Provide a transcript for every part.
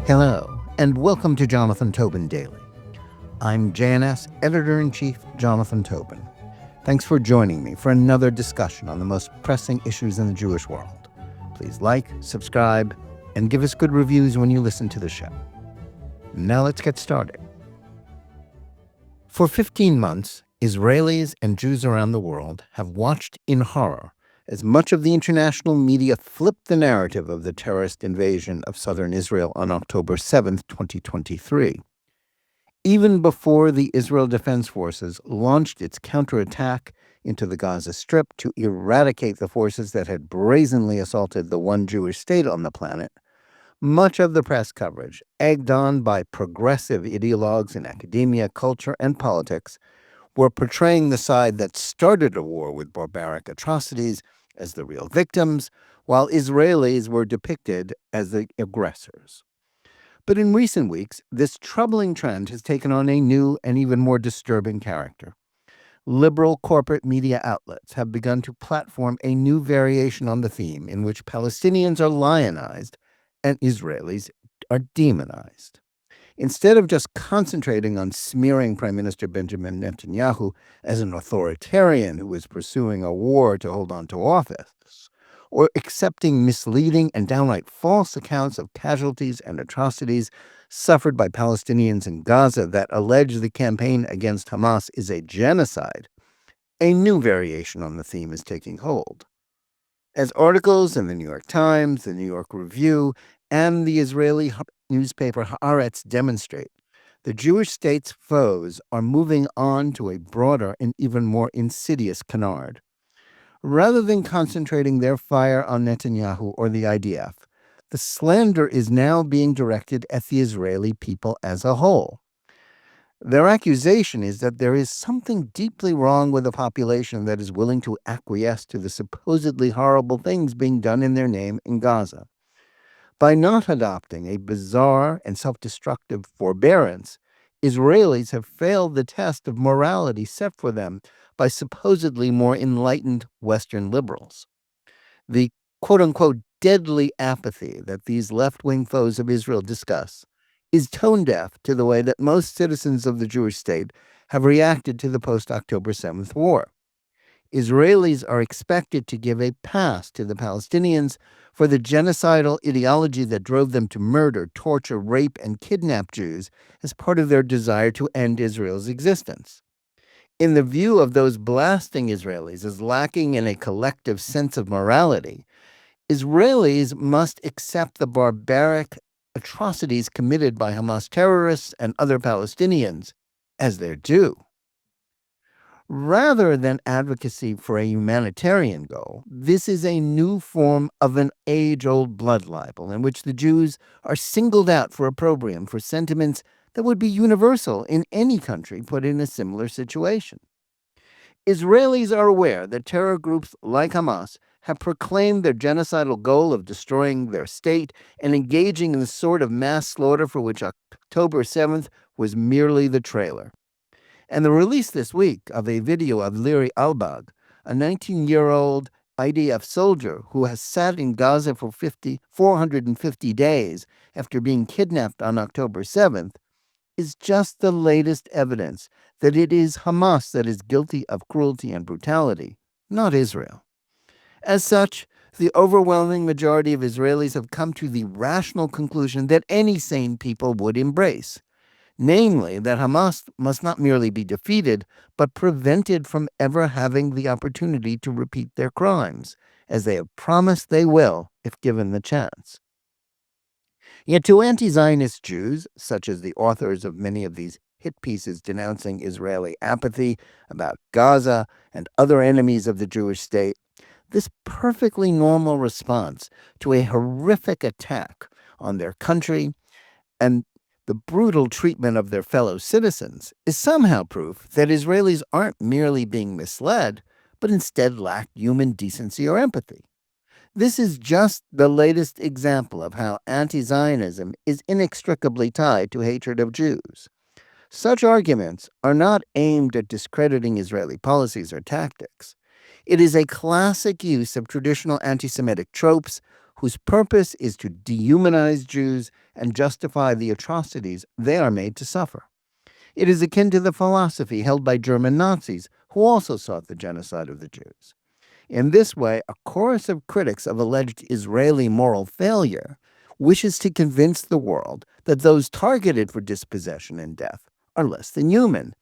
Hello, and welcome to Tobin Daily. I'm JNS Editor-in-Chief Jonathan Tobin. Thanks for joining me for another discussion on the most pressing issues in the Jewish world. Please like, subscribe, and give us good reviews when you listen to the show. Now let's get started. For 15 months, Israelis and Jews around the world have watched in horror as much of the international media flipped the narrative of the terrorist invasion of southern Israel on October 7, 2023. Even before the Israel Defense Forces launched its counterattack into the Gaza Strip to eradicate the forces that had brazenly assaulted the one Jewish state on the planet, much of the press coverage, egged on by progressive ideologues in academia, culture, and politics, were portraying the side that started a war with barbaric atrocities as the real victims, while Israelis were depicted as the aggressors. But in recent weeks, this troubling trend has taken on a new and even more disturbing character. Liberal corporate media outlets have begun to platform a new variation on the theme in which Palestinians are lionized and Israelis are demonized. Instead of just concentrating on smearing Prime Minister Benjamin Netanyahu as an authoritarian who is pursuing a war to hold on to office, or accepting misleading and downright false accounts of casualties and atrocities suffered by Palestinians in Gaza that allege the campaign against Hamas is a genocide, a new variation on the theme is taking hold. As articles in the New York Times, the New York Review, and the Israeli newspaper Haaretz demonstrate, the Jewish state's foes are moving on to a broader and even more insidious canard. Rather than concentrating their fire on Netanyahu or the IDF, the slander is now being directed at the Israeli people as a whole. Their accusation is that there is something deeply wrong with a population that is willing to acquiesce to the supposedly horrible things being done in their name in Gaza. By not adopting a bizarre and self-destructive forbearance, Israelis have failed the test of morality set for them by supposedly more enlightened Western liberals. The quote-unquote deadly apathy that these left-wing foes of Israel discuss is tone-deaf to the way that most citizens of the Jewish state have reacted to the post-October 7th war. Israelis are expected to give a pass to the Palestinians for the genocidal ideology that drove them to murder, torture, rape, and kidnap Jews as part of their desire to end Israel's existence. In the view of those blasting Israelis as lacking in a collective sense of morality, Israelis must accept the barbaric atrocities committed by Hamas terrorists and other Palestinians as their due. Rather than advocacy for a humanitarian goal, this is a new form of an age-old blood libel in which the Jews are singled out for opprobrium for sentiments that would be universal in any country put in a similar situation. Israelis are aware that terror groups like Hamas have proclaimed their genocidal goal of destroying their state and engaging in the sort of mass slaughter for which October 7th was merely the trailer. And the release this week of a video of Liri Albag, a 19-year-old IDF soldier who has sat in Gaza for 450 days after being kidnapped on October 7th, is just the latest evidence that it is Hamas that is guilty of cruelty and brutality, not Israel. As such, the overwhelming majority of Israelis have come to the rational conclusion that any sane people would embrace, namely that Hamas must not merely be defeated, but prevented from ever having the opportunity to repeat their crimes, as they have promised they will if given the chance. Yet to anti-Zionist Jews, such as the authors of many of these hit pieces denouncing Israeli apathy about Gaza and other enemies of the Jewish state, this perfectly normal response to a horrific attack on their country and the brutal treatment of their fellow citizens is somehow proof that Israelis aren't merely being misled, but instead lack human decency or empathy. This is just the latest example of how anti-Zionism is inextricably tied to hatred of Jews. Such arguments are not aimed at discrediting Israeli policies or tactics. It is a classic use of traditional anti-Semitic tropes whose purpose is to dehumanize Jews and justify the atrocities they are made to suffer. It is akin to the philosophy held by German Nazis, who also sought the genocide of the Jews. In this way, a chorus of critics of alleged Israeli moral failure wishes to convince the world that those targeted for dispossession and death are less than human,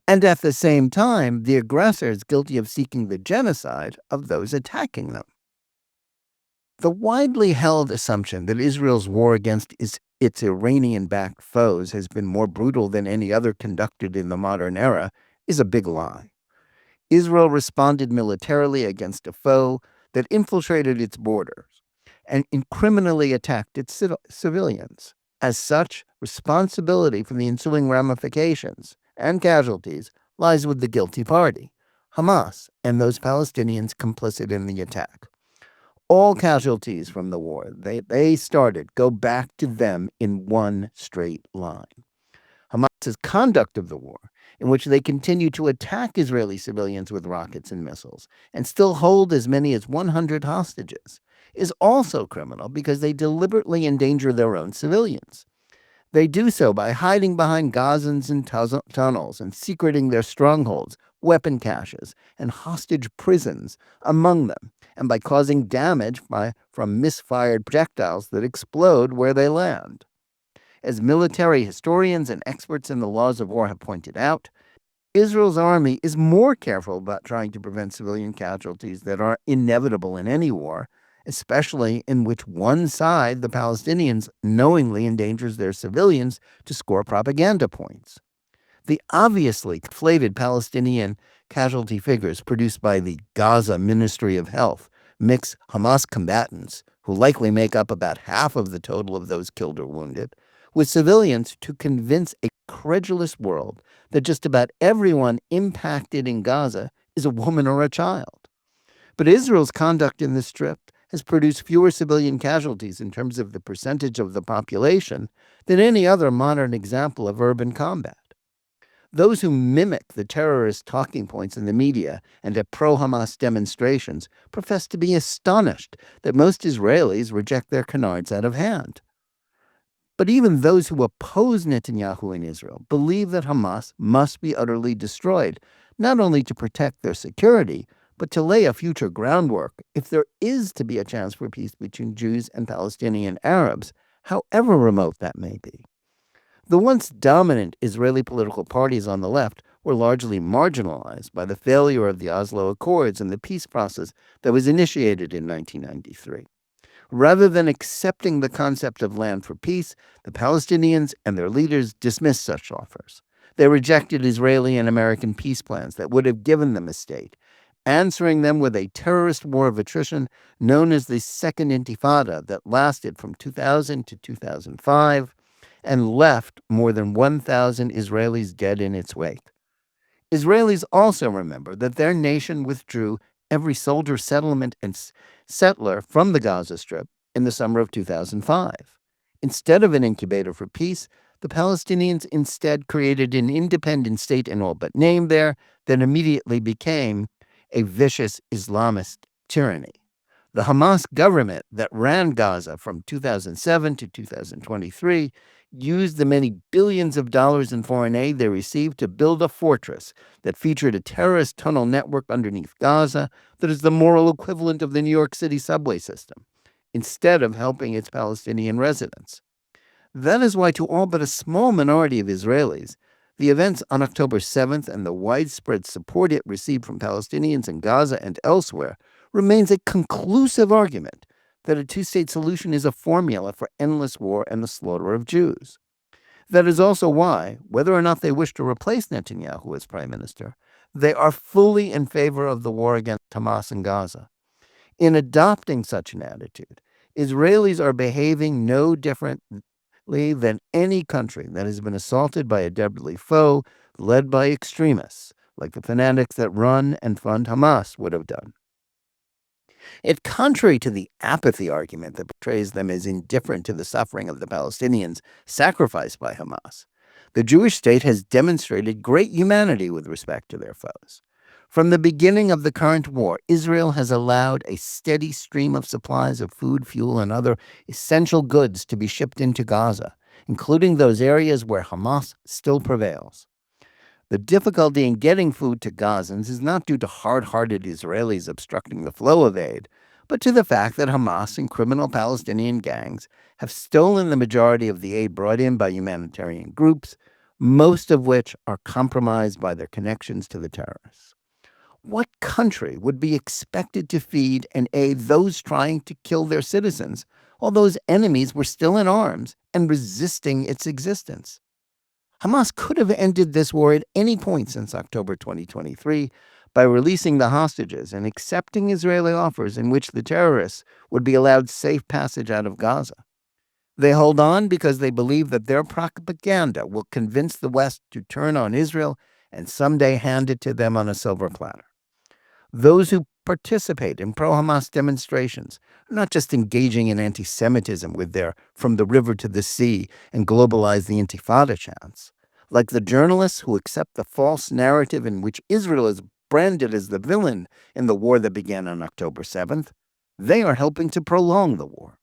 and at the same time, the aggressor is guilty of seeking the genocide of those attacking them. The widely held assumption that Israel's war against its Iranian-backed foes has been more brutal than any other conducted in the modern era is a big lie. Israel responded militarily against a foe that infiltrated its borders and criminally attacked its civilians. As such, responsibility for the ensuing ramifications and casualties lies with the guilty party, Hamas, and those Palestinians complicit in the attack. All casualties from the war they started go back to them in one straight line. Hamas's conduct of the war, in which they continue to attack Israeli civilians with rockets and missiles and still hold as many as 100 hostages, is also criminal because they deliberately endanger their own civilians. They do so by hiding behind Gazans and tunnels and secreting their strongholds, weapon caches, and hostage prisons among them, and by causing damage from misfired projectiles that explode where they land. As military historians and experts in the laws of war have pointed out, Israel's army is more careful about trying to prevent civilian casualties that are inevitable in any war, especially in which one side, the Palestinians, knowingly endangers their civilians to score propaganda points. The obviously inflated Palestinian casualty figures produced by the Gaza Ministry of Health mix Hamas combatants, who likely make up about half of the total of those killed or wounded, with civilians to convince a credulous world that just about everyone impacted in Gaza is a woman or a child. But Israel's conduct in this strip has produced fewer civilian casualties in terms of the percentage of the population than any other modern example of urban combat. Those who mimic the terrorist talking points in the media and at pro-Hamas demonstrations profess to be astonished that most Israelis reject their canards out of hand. But even those who oppose Netanyahu in Israel believe that Hamas must be utterly destroyed, not only to protect their security, but to lay a future groundwork if there is to be a chance for peace between Jews and Palestinian Arabs, however remote that may be. The once dominant Israeli political parties on the left were largely marginalized by the failure of the Oslo Accords and the peace process that was initiated in 1993. Rather than accepting the concept of land for peace, the Palestinians and their leaders dismissed such offers. They rejected Israeli and American peace plans that would have given them a state, answering them with a terrorist war of attrition known as the Second Intifada that lasted from 2000 to 2005 and left more than 1,000 Israelis dead in its wake. Israelis also remember that their nation withdrew every soldier settlement and settler from the Gaza Strip in the summer of 2005. Instead of an incubator for peace, the Palestinians instead created an independent state in all but name there that immediately became a vicious Islamist tyranny. The Hamas government that ran Gaza from 2007 to 2023 used the many billions of dollars in foreign aid they received to build a fortress that featured a terrorist tunnel network underneath Gaza that is the moral equivalent of the New York City subway system, instead of helping its Palestinian residents. That is why, to all but a small minority of Israelis, the events on October 7th and the widespread support it received from Palestinians in Gaza and elsewhere remains a conclusive argument that a two-state solution is a formula for endless war and the slaughter of Jews. That is also why, whether or not they wish to replace Netanyahu as prime minister, they are fully in favor of the war against Hamas in Gaza. In adopting such an attitude, Israelis are behaving no differently than any country that has been assaulted by a deadly foe led by extremists, like the fanatics that run and fund Hamas would have done. It's contrary to the apathy argument that portrays them as indifferent to the suffering of the Palestinians sacrificed by Hamas. The Jewish state has demonstrated great humanity with respect to their foes. From the beginning of the current war, Israel has allowed a steady stream of supplies of food, fuel, and other essential goods to be shipped into Gaza, including those areas where Hamas still prevails. The difficulty in getting food to Gazans is not due to hard-hearted Israelis obstructing the flow of aid, but to the fact that Hamas and criminal Palestinian gangs have stolen the majority of the aid brought in by humanitarian groups, most of which are compromised by their connections to the terrorists. What country would be expected to feed and aid those trying to kill their citizens while those enemies were still in arms and resisting its existence? Hamas could have ended this war at any point since October 2023 by releasing the hostages and accepting Israeli offers in which the terrorists would be allowed safe passage out of Gaza. They hold on because they believe that their propaganda will convince the West to turn on Israel and someday hand it to them on a silver platter. Those who participate in pro-Hamas demonstrations are not just engaging in anti-Semitism with their "from the river to the sea" and globalize the Intifada chants. Like the journalists who accept the false narrative in which Israel is branded as the villain in the war that began on October 7th, they are helping to prolong the war.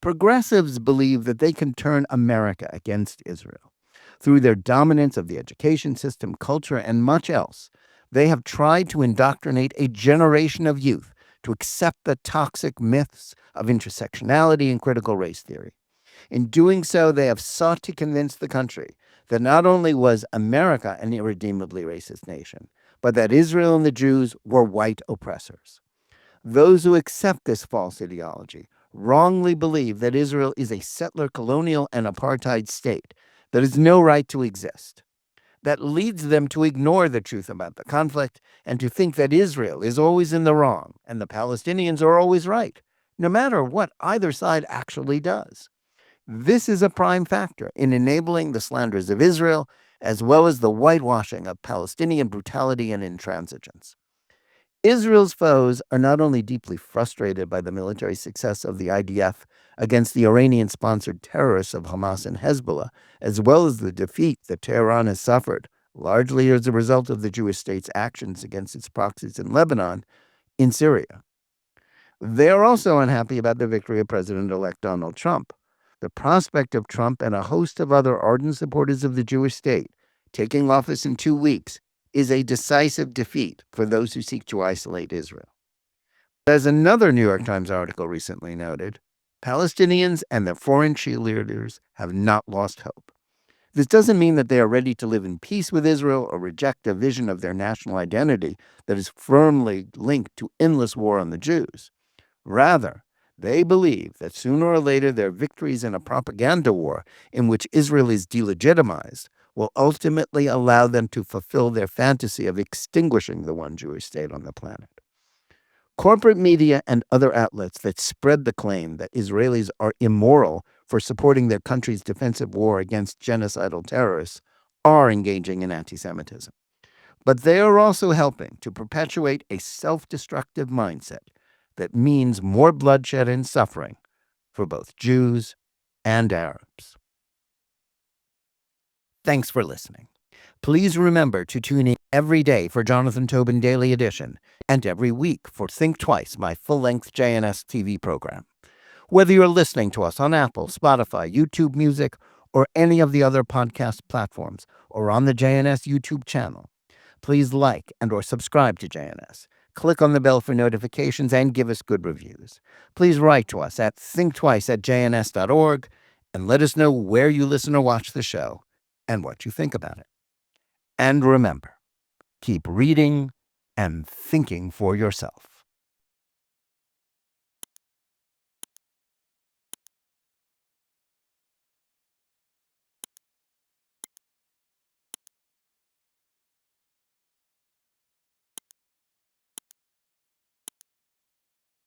Progressives believe that they can turn America against Israel. Through their dominance of the education system, culture, and much else, they have tried to indoctrinate a generation of youth to accept the toxic myths of intersectionality and critical race theory. In doing so, they have sought to convince the country that not only was America an irredeemably racist nation, but that Israel and the Jews were white oppressors. Those who accept this false ideology wrongly believe that Israel is a settler colonial and apartheid state that has no right to exist. That leads them to ignore the truth about the conflict and to think that Israel is always in the wrong and the Palestinians are always right, no matter what either side actually does. This is a prime factor in enabling the slanders of Israel, as well as the whitewashing of Palestinian brutality and intransigence. Israel's foes are not only deeply frustrated by the military success of the IDF against the Iranian-sponsored terrorists of Hamas and Hezbollah, as well as the defeat that Tehran has suffered, largely as a result of the Jewish state's actions against its proxies in Lebanon, in Syria. They are also unhappy about the victory of President-elect Donald Trump. The prospect of Trump and a host of other ardent supporters of the Jewish state taking office in 2 weeks is a decisive defeat for those who seek to isolate Israel. As another New York Times article recently noted, Palestinians and their foreign cheerleaders have not lost hope. This doesn't mean that they are ready to live in peace with Israel or reject a vision of their national identity that is firmly linked to endless war on the Jews. Rather, they believe that sooner or later their victories in a propaganda war in which Israel is delegitimized will ultimately allow them to fulfill their fantasy of extinguishing the one Jewish state on the planet. Corporate media and other outlets that spread the claim that Israelis are immoral for supporting their country's defensive war against genocidal terrorists are engaging in anti-Semitism. But they are also helping to perpetuate a self-destructive mindset that means more bloodshed and suffering for both Jews and Arabs. Thanks for listening. Please remember to tune in every day for Jonathan Tobin Daily Edition and every week for Think Twice, my full-length JNS TV program. Whether you're listening to us on Apple, Spotify, YouTube Music, or any of the other podcast platforms, or on the JNS YouTube channel, please like and or subscribe to JNS. Click on the bell for notifications and give us good reviews. Please write to us at thinktwice@jns.org and let us know where you listen or watch the show and what you think about it. And remember, keep reading and thinking for yourself.